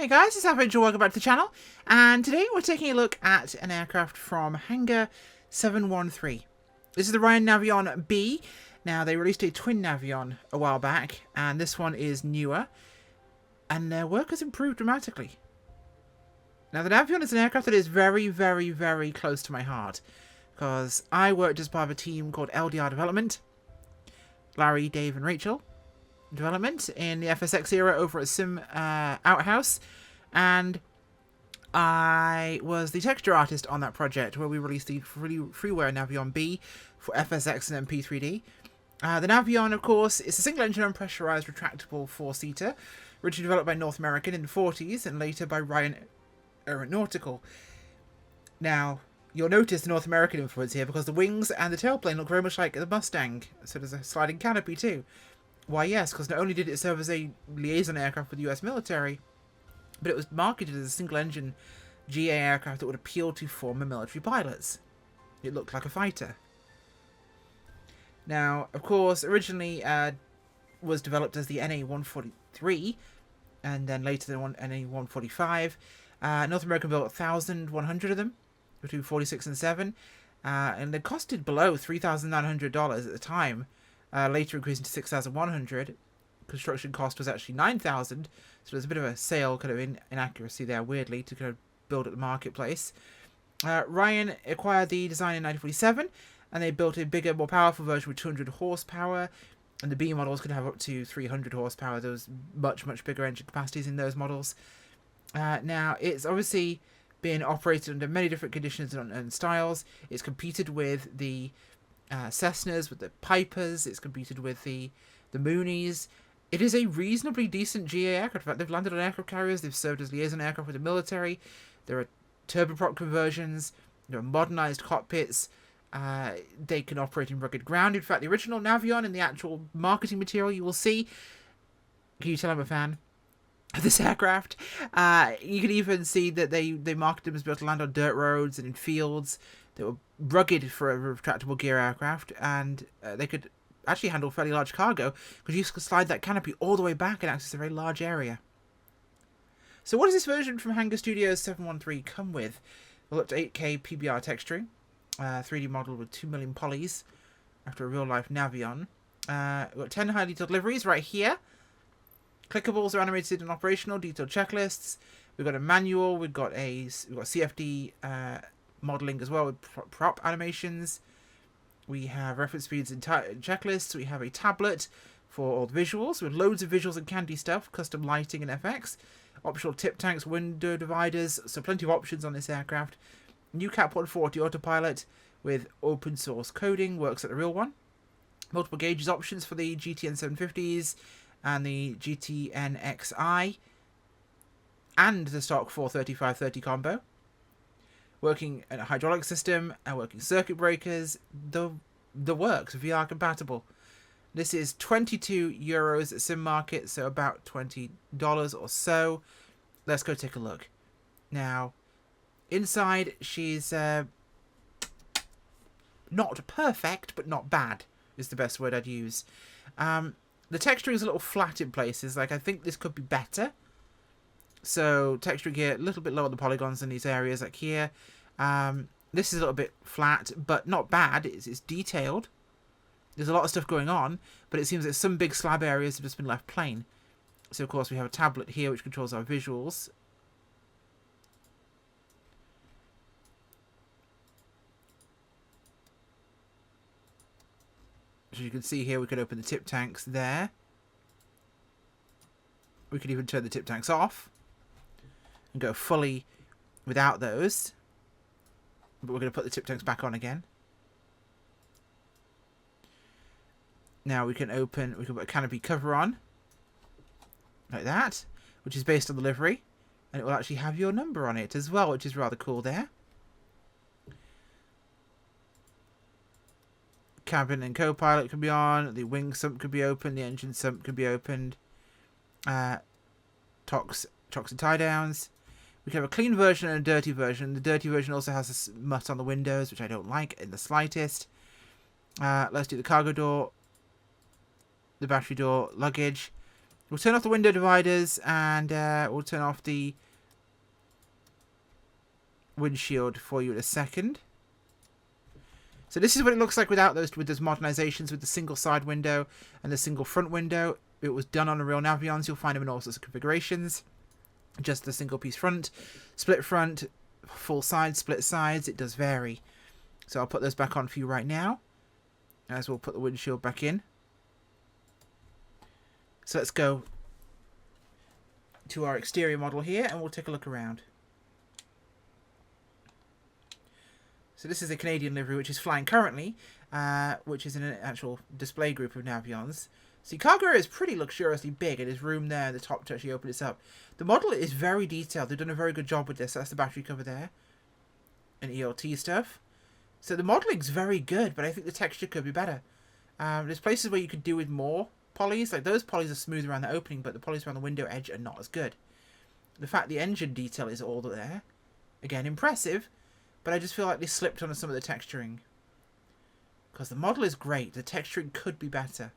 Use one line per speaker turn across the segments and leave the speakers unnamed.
Hey guys, it's Average, welcome back to the channel, and today we're taking a look at an aircraft from Hangar 713. This is the Twin Navion B. Now, they released a Twin Navion a while back, and this one is newer, and their work has improved dramatically. Now, the Navion is an aircraft that is very, very, very close to my heart, because I worked as part of a team called LDR Development, Larry, Dave, and Rachel Development in the FSX era over at Sim Outhouse, and I was the texture artist on that project where we released the freeware Navion B for FSX and MP3D. The Navion, of course, is a single-engine unpressurized retractable four-seater, originally developed by North American in the 40s and later by Ryan Aeronautical. Now, you'll notice the North American influence here because the wings and the tailplane look very much like the Mustang, so there's a sliding canopy too. Why, yes, because not only did it serve as a liaison aircraft with the US military, but it was marketed as a single-engine GA aircraft that would appeal to former military pilots. It looked like a fighter. Now, of course, originally was developed as the NA-143, and then later the NA-145. North American built 1,100 of them, between 46 and 7, and they costed below $3,900 at the time. Later increasing to 6,100. Construction cost was actually 9,000, so there's a bit of a sale kind of inaccuracy there, weirdly, to kind of build at the marketplace. Ryan acquired the design in 1947, and they built a bigger, more powerful version with 200 horsepower, and the B models could have up to 300 horsepower. There was much, much bigger engine capacities in those models. Now, it's obviously been operated under many different conditions and styles. It's competed with the Cessnas, with the Pipers. It's competed with the Moonies. It is a reasonably decent GA aircraft. In fact, they've landed on aircraft carriers. They've served as liaison aircraft with the military. There are turboprop conversions. There are modernized cockpits. They can operate in rugged ground. In fact, the original Navion in the actual marketing material you will see. Can you tell I'm a fan of this aircraft? You can even see that they marketed them as able to land on dirt roads and in fields. They were rugged for a retractable gear aircraft, and they could actually handle fairly large cargo because you could slide that canopy all the way back and access a very large area. So what does this version from Hangar Studios 713 come with? Well, up to 8K PBR texturing, 3D model with 2 million polys after a real-life Navion. We've got 10 highly detailed liveries right here. Clickables are animated and operational, detailed checklists. We've got a manual, we've got CFD modeling as well with prop animations. We have reference speeds and checklists. We have a tablet for all the visuals with loads of visuals and candy stuff, custom lighting and FX, optional tip tanks, window dividers, so plenty of options on this aircraft. New Cap 140 autopilot with open source coding, works at the real one. Multiple gauges options for the GTN 750s and the GTN XI and the stock 430-530 combo. Working hydraulic system and working circuit breakers, the works, VR compatible. This is €22 at Sim Market, so about $20 or so. Let's go take a look. Now, inside she's not perfect, but not bad is the best word I'd use. The texturing is a little flat in places. Like, I think this could be better. So texturing here a little bit lower on the polygons in these areas, like here. This is a little bit flat, but not bad. It's detailed. There's a lot of stuff going on, but it seems that some big slab areas have just been left plain. So of course we have a tablet here which controls our visuals. As you can see here, we could open the tip tanks there. We could even turn the tip tanks off and go fully without those. But we're going to put the tip tanks back on again. Now we can put a canopy cover on. Like that. Which is based on the livery. And it will actually have your number on it as well, which is rather cool there. Cabin and co-pilot can be on. The wing sump can be opened. The engine sump can be opened. Chocks and tie downs. We can have a clean version and a dirty version. The dirty version also has a smut on the windows, which I don't like in the slightest. Let's do the cargo door, the battery door, luggage. We'll turn off the window dividers and we'll turn off the windshield for you in a second. So this is what it looks like without those modernizations, with the single side window and the single front window. It was done on a real Navions. You'll find them in all sorts of configurations. Just the single piece front, full sides, split sides. It does vary. So I'll put those back on for you right now, as we'll put the windshield back in. So let's go to our exterior model here and we'll take a look around. So this is a Canadian livery which is flying currently, which is in an actual display group of Navions. See, cargo area is pretty luxuriously big, and there's room there at the top to actually open this up. The model is very detailed. They've done a very good job with this. So that's the battery cover there. And ELT stuff. So the modeling's very good, but I think the texture could be better. There's places where you could do with more polys. Like those polys are smooth around the opening, but the polys around the window edge are not as good. The fact the engine detail is all there, again, impressive, but I just feel like they slipped on some of the texturing. Because the model is great, the texturing could be better.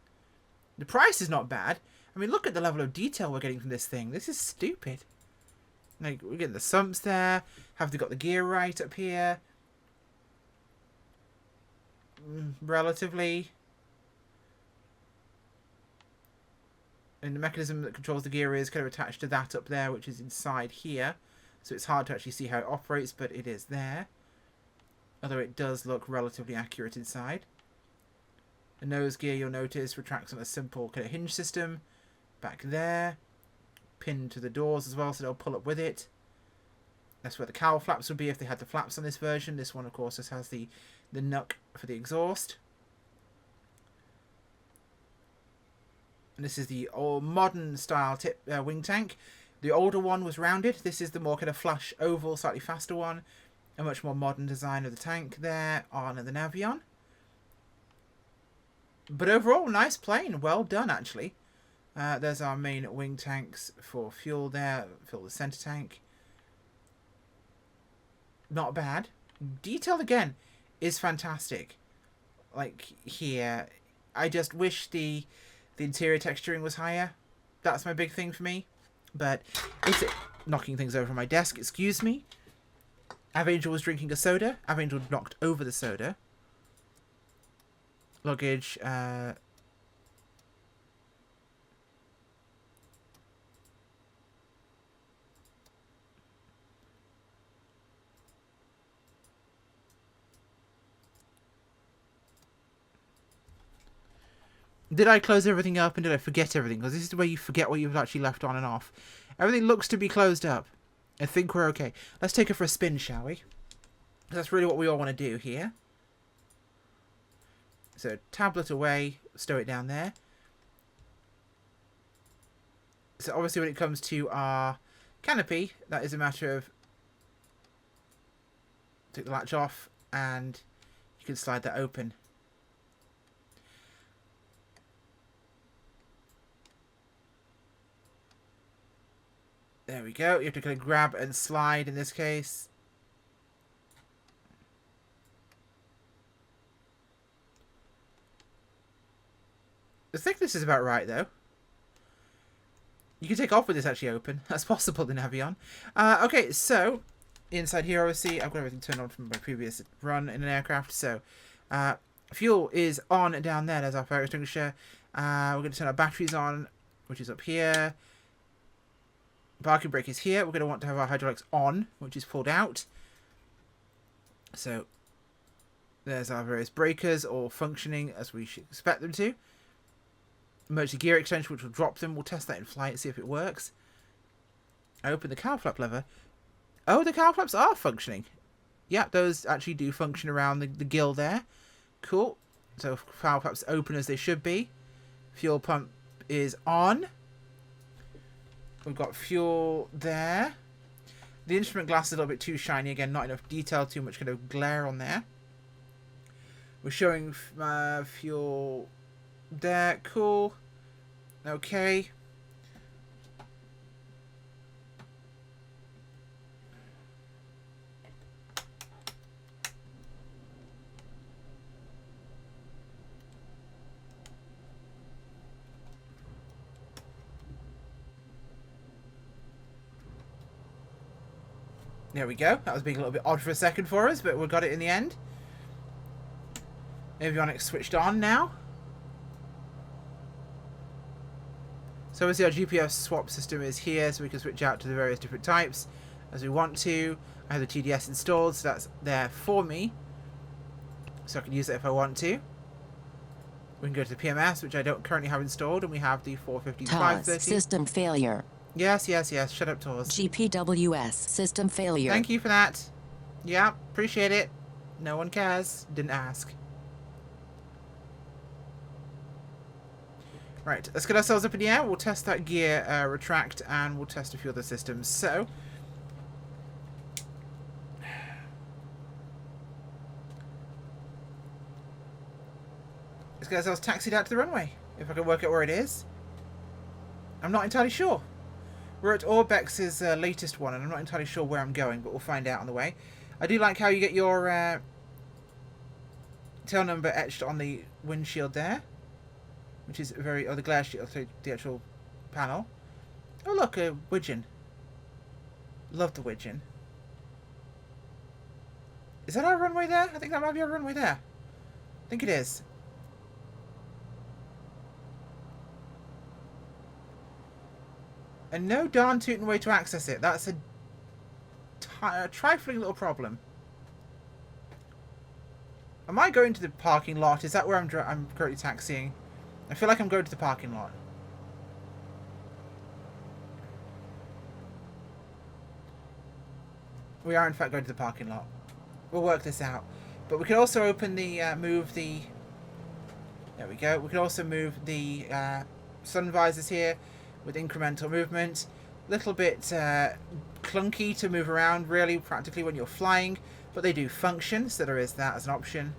The price is not bad. I mean, look at the level of detail we're getting from this thing. This is stupid. Like, we're getting the sumps there. Have they got the gear right up here? Relatively. And the mechanism that controls the gear is kind of attached to that up there, which is inside here. So it's hard to actually see how it operates, but it is there. Although it does look relatively accurate inside. The nose gear, you'll notice, retracts on a simple kind of hinge system. Back there. Pinned to the doors as well, so they'll pull up with it. That's where the cowl flaps would be if they had the flaps on this version. This one, of course, just has the nook for the exhaust. And this is the old modern style wing tank. The older one was rounded. This is the more kind of flush oval, slightly faster one. A much more modern design of the tank there on the Navion. But overall, nice plane. Well done, actually. There's our main wing tanks for fuel there. Fill the center tank. Not bad. Detail, again, is fantastic. Like, here. I just wish the interior texturing was higher. That's my big thing for me. But it's knocking things over my desk. Excuse me. Avangel was drinking a soda. Avangel knocked over the soda. Luggage. Did I close everything up and did I forget everything? Because this is where you forget what you've actually left on and off. Everything looks to be closed up. I think we're okay. Let's take it for a spin, shall we? That's really what we all want to do here. So, tablet away, stow it down there. So, obviously, when it comes to our canopy, that is a matter of take the latch off and you can slide that open. There we go. You have to kind of grab and slide in this case. The thickness is about right, though. You can take off with this actually open. That's possible, the Navion. Okay, so inside here, obviously, I've got everything turned on from my previous run in an aircraft. So fuel is on down there. There's our fire extinguisher. We're going to turn our batteries on, which is up here. Parking brake is here. We're going to want to have our hydraulics on, which is pulled out. So there's our various breakers, all functioning as we should expect them to. Emergency gear extension, which will drop them. We'll test that in flight and see if it works. I open the cowl flap lever. Oh, the cowl flaps are functioning. Yeah, those actually do function around the gill there. Cool. So cowl flaps open as they should be. Fuel pump is on. We've got fuel there. The instrument glass is a little bit too shiny. Again, not enough detail, too much kind of glare on there. We're showing fuel there. Cool. Okay. There we go. That was being a little bit odd for a second for us, but we got it in the end. Avionics switched on now. So obviously our GPS swap system is here, so we can switch out to the various different types as we want to. I have the TDS installed, so that's there for me. So I can use it if I want to. We can go to the PMS, which I don't currently have installed, and we have the 450 to 530.
System failure.
Yes, yes, yes. Shut up, Tors.
GPWS system failure.
Thank you for that. Yeah, appreciate it. No one cares. Didn't ask. Right, let's get ourselves up in the air. We'll test that gear retract, and we'll test a few other systems. So, let's get ourselves taxied out to the runway. If I can work out where it is. I'm not entirely sure. We're at Orbex's latest one, and I'm not entirely sure where I'm going, but we'll find out on the way. I do like how you get your tail number etched on the windshield there. Which is very... Oh, the glare shield, so the actual panel. Oh, look, a widgeon. Love the widgeon. Is that our runway there? I think that might be our runway there. I think it is. And no darn tootin' way to access it. That's a trifling little problem. Am I going to the parking lot? Is that where I'm currently taxiing? I feel like I'm going to the parking lot. We are in fact going to the parking lot. We'll work this out. But we can also open the, move the... There we go. We can also move the sun visors here with incremental movement. Little bit clunky to move around really practically when you're flying. But they do function, so there is that as an option.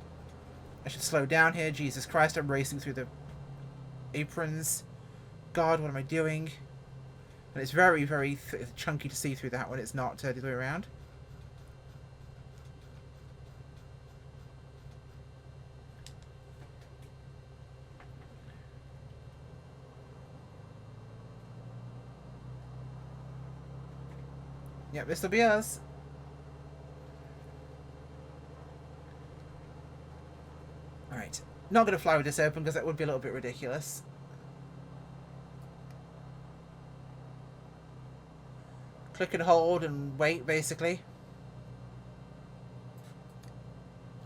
I should slow down here. Jesus Christ, I'm racing through the aprons. God, what am I doing? And it's very, very chunky to see through that when it's not the other way around. Yep, this will be us. Alright. Not going to fly with this open because that would be a little bit ridiculous. Click and hold and wait, basically.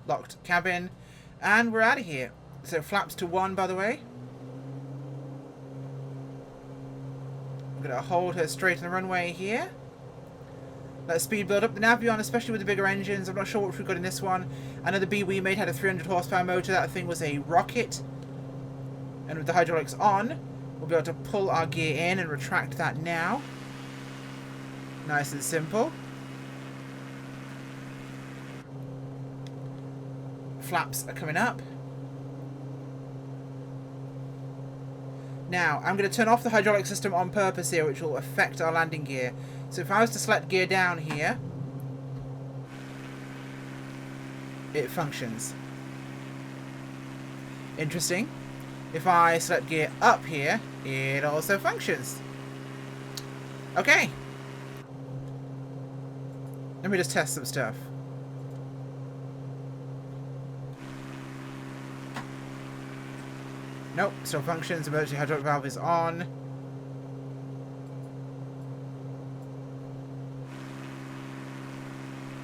Locked cabin. And we're out of here. So flaps to 1, by the way. I'm going to hold her straight on the runway here. Let speed build up. The Navion, especially with the bigger engines, I'm not sure what we've got in this one. I know the B we made had a 300 horsepower motor. That thing was a rocket. And with the hydraulics on, we'll be able to pull our gear in and retract that now. Nice and simple. Flaps are coming up. Now, I'm going to turn off the hydraulic system on purpose here, which will affect our landing gear. So if I was to select gear down here, it functions. Interesting. If I select gear up here, it also functions. Okay. Let me just test some stuff. Nope, still functions. Emergency hydraulic valve is on.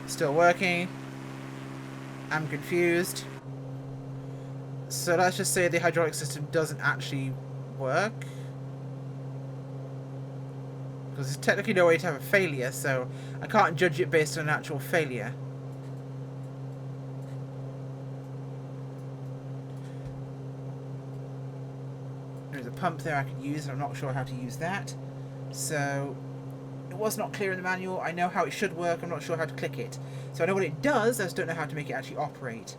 Still working. I'm confused. So let's just say the hydraulic system doesn't actually work. Because there's technically no way to have a failure, so I can't judge it based on an actual failure. There's a pump there I can use, and I'm not sure how to use that. So it was not clear in the manual. I know how it should work, I'm not sure how to click it. So I know what it does, I just don't know how to make it actually operate.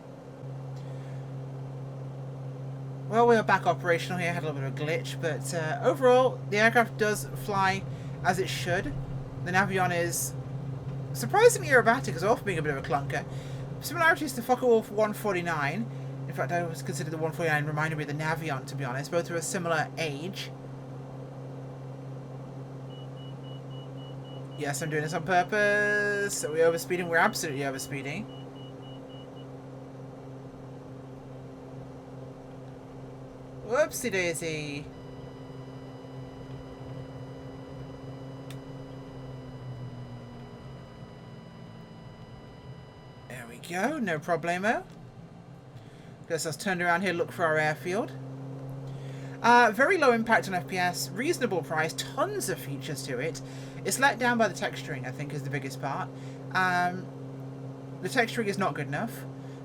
Well, we are back operational here, had a little bit of a glitch, but overall, the aircraft does fly as it should. The Navion is surprisingly aerobatic as well for being a bit of a clunker. Similarities to Focke-Wulf 149. In fact, I always consider the 149 reminded me of the Navion, to be honest. Both are a similar age. Yes, I'm doing this on purpose. Are we overspeeding? We're absolutely overspeeding. Whoopsie daisy. There we go, no problemo. Guess let's turn around here, look for our airfield. Very low impact on FPS, reasonable price, tons of features to it. It's let down by the texturing, I think, is the biggest part. The texturing is not good enough.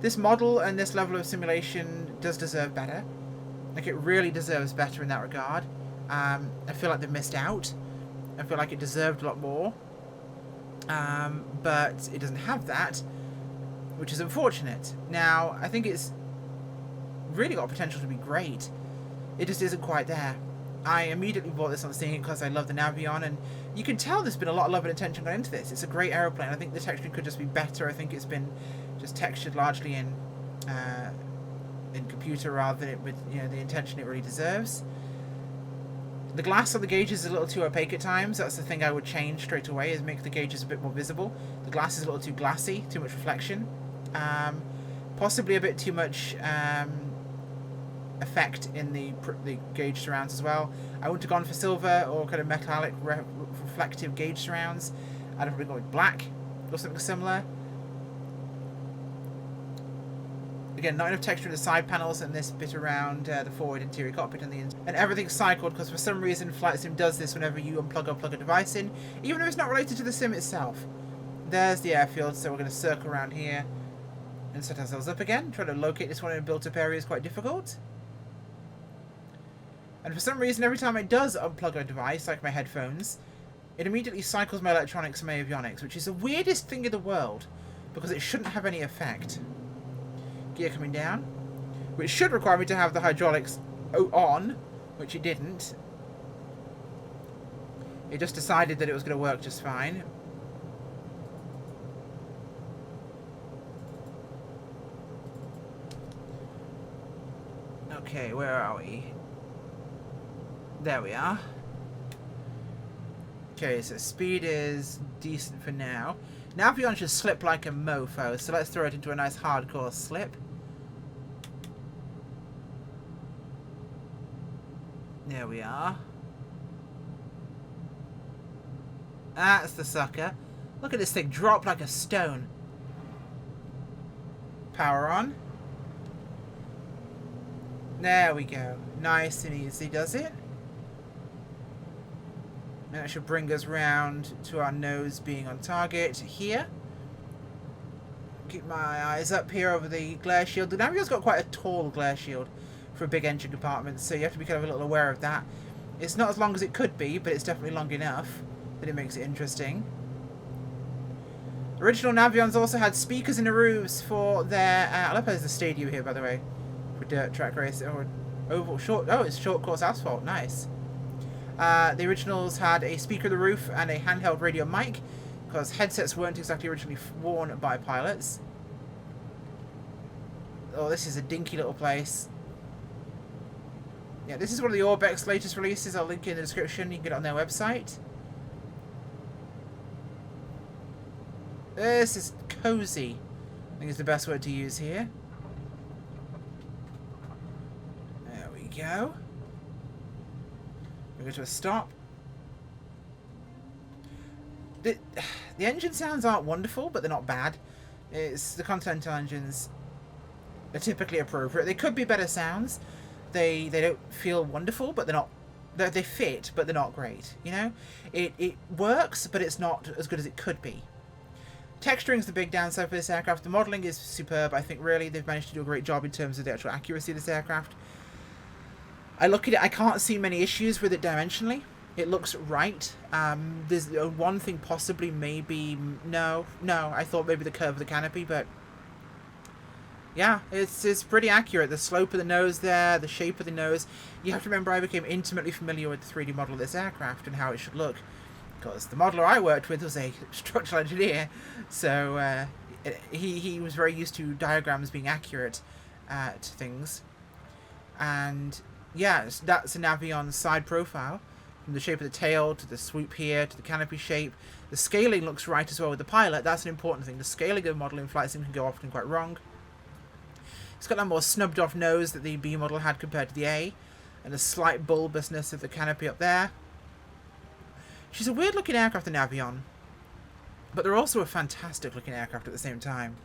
This model and this level of simulation does deserve better. Like, it really deserves better in that regard. I feel like they've missed out. I feel like it deserved a lot more. But it doesn't have that, which is unfortunate. Now, I think it's really got potential to be great. It just isn't quite there. I immediately bought this on Steam because I love the Navion, and you can tell there's been a lot of love and attention gone into this. It's a great aeroplane. I think the texturing could just be better. I think it's been just textured largely in computer rather than with the intention it really deserves. The glass on the gauges is a little too opaque at times. That's the thing I would change straight away, is make the gauges a bit more visible. The glass is a little too glassy, too much reflection. Possibly a bit too much effect in the gauge surrounds as well. I wouldn't have gone for silver or kind of metallic reflective gauge surrounds. I'd have probably gone with black or something similar. Again, not enough texture in the side panels and this bit around the forward interior cockpit and everything's cycled because for some reason Flight Sim does this whenever you unplug or plug a device in, even if it's not related to the sim itself. There's the airfield, so we're going to circle around here and set ourselves up again. Trying to locate this one in a built-up area is quite difficult. And for some reason, every time it does unplug a device, like my headphones, it immediately cycles my electronics and my avionics, which is the weirdest thing in the world, because it shouldn't have any effect. Gear coming down, which should require me to have the hydraulics on, which it didn't. It just decided that it was going to work just fine. Okay, where are we? There we are. Okay, so speed is decent for now. Navion should slip like a mofo, so let's throw it into a nice hardcore slip. There we are. That's the sucker. Look at this thing drop like a stone. Power on. There we go. Nice and easy, does it? That should bring us round to our nose being on target here. Keep my eyes up here over the glare shield. The Navion's got quite a tall glare shield for a big engine compartment, so you have to be kind of a little aware of that. It's not as long as it could be, but it's definitely long enough that it makes it interesting. Original Navions also had speakers in the roofs for their... I love how there's a stadium here, by the way, for dirt track race or oval short... Oh, it's short course asphalt. Nice. The originals had a speaker in the roof and a handheld radio mic, because headsets weren't exactly originally worn by pilots. Oh, this is a dinky little place. Yeah, this is one of the Orbex latest releases. I'll link in the description. You can get it on their website. This is cozy, I think is the best word to use here. There we go. We go to a stop. The engine sounds aren't wonderful, but they're not bad. It's the Continental engines are typically appropriate. They could be better sounds. They don't feel wonderful, but they're not. They fit, but they're not great. You know, it works, but it's not as good as it could be. Texturing is the big downside for this aircraft. The modelling is superb. I think really they've managed to do a great job in terms of the actual accuracy of this aircraft. I look at it, I can't see many issues with it dimensionally. It looks right. There's one thing possibly maybe... No, I thought maybe the curve of the canopy, but... Yeah, it's pretty accurate. The slope of the nose there, the shape of the nose. You have to remember I became intimately familiar with the 3D model of this aircraft and how it should look. Because the modeler I worked with was a structural engineer, so he was very used to diagrams being accurate to things. And yeah, that's a Navion side profile. From the shape of the tail to the swoop here to the canopy shape. The scaling looks right as well with the pilot. That's an important thing. The scaling of the model in flight sim can go often quite wrong. It's got that more snubbed off nose that the B model had compared to the A, and a slight bulbousness of the canopy up there. She's a weird looking aircraft, the Navion, but they're also a fantastic looking aircraft at the same time.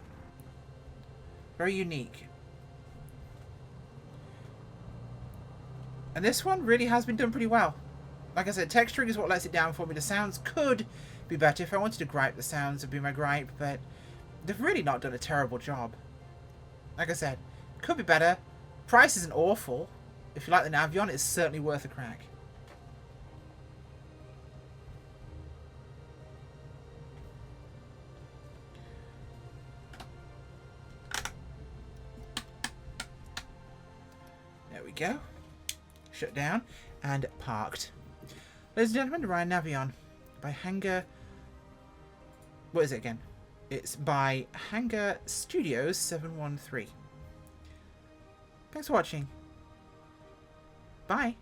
Very unique. And this one really has been done pretty well. Like I said, texturing is what lets it down for me. The sounds could be better. If I wanted to gripe, the sounds would be my gripe, but they've really not done a terrible job. Like I said, could be better. Price isn't awful. If you like the Navion, it's certainly worth a crack. There we go. Shut down and parked. Ladies and gentlemen, the Ryan Navion by Hangar. What is it again? It's by Hangar Studios 713. Thanks for watching. Bye.